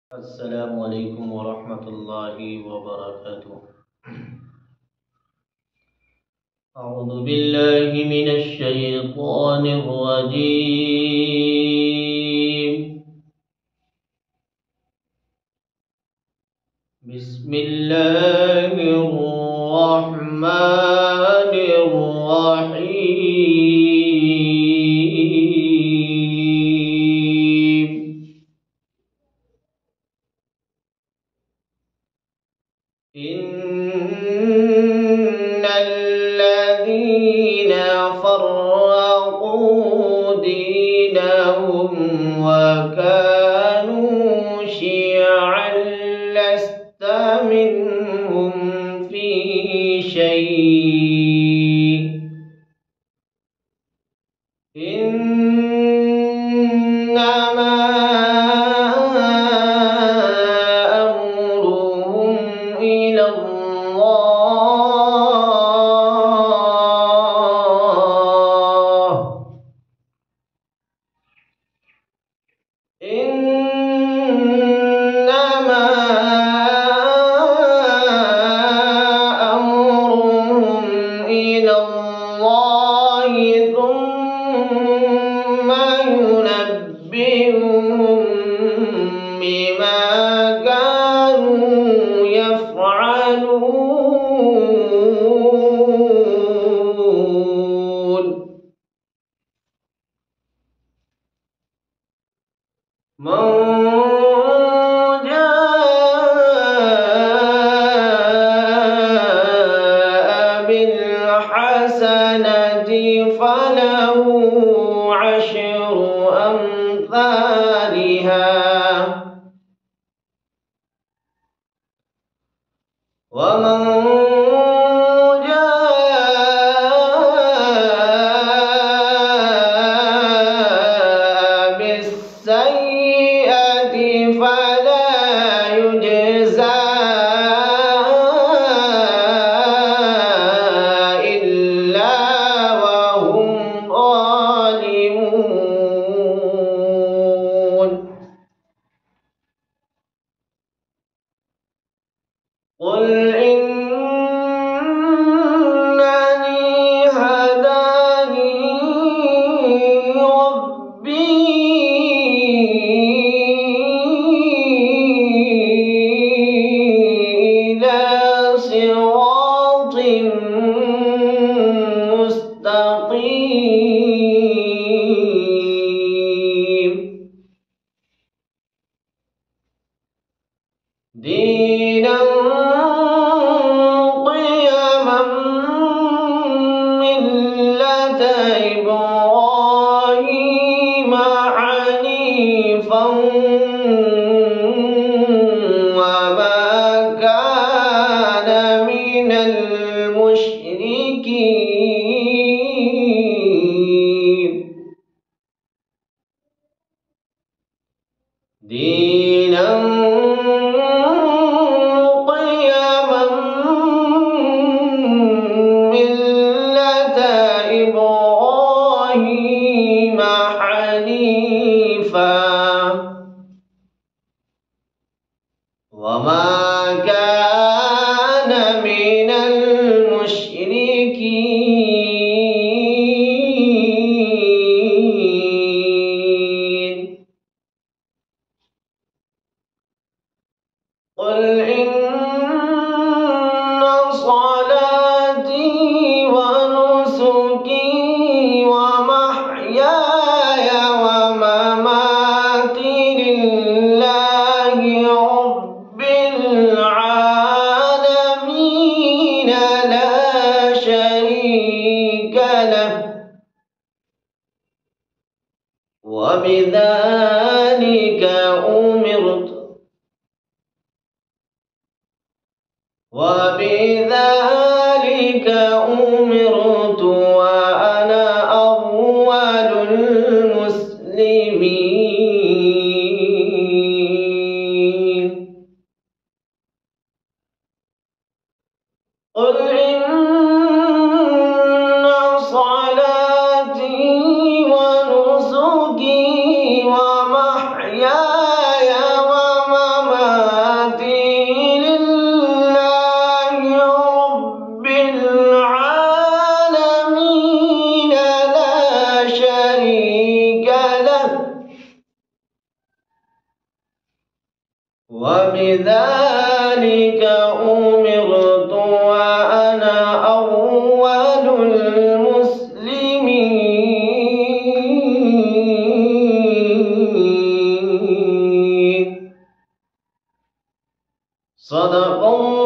السلام عليكم ورحمة الله وبركاته. أعوذ بالله من الشيطان الرجيم. بسم الله الرحمن الرحيم. إن الذين فرقوا دينهم وكانوا شيعا لست منهم في شيء إنما أمرهم إلى الله. إنما أمرهم إلى الله ثم ينبئهم بما كانوا يفعلون. من جاء بالحسنة فله عشر أمثالها ومن جاء بالسيئة فلا يجزى إلا وهم ظالمون. قل إنني هداني ربي إلى صراط مستقيم دينا قيما ملة إبراهيم حنيفا وما كان من المشركين. دينا قيما ملة إبراهيم حنيفا وما كان من المشركين. قل إن صلاتي ونسكي ومحياي ومماتي لله رب العالمين لا شريك له وبذلك أمرت وأنا أول المسلمين. قل إن صلاتي ونسكي ومحياي ومماتي وبذلك أمرت وأنا أول المسلمين. صدق الله.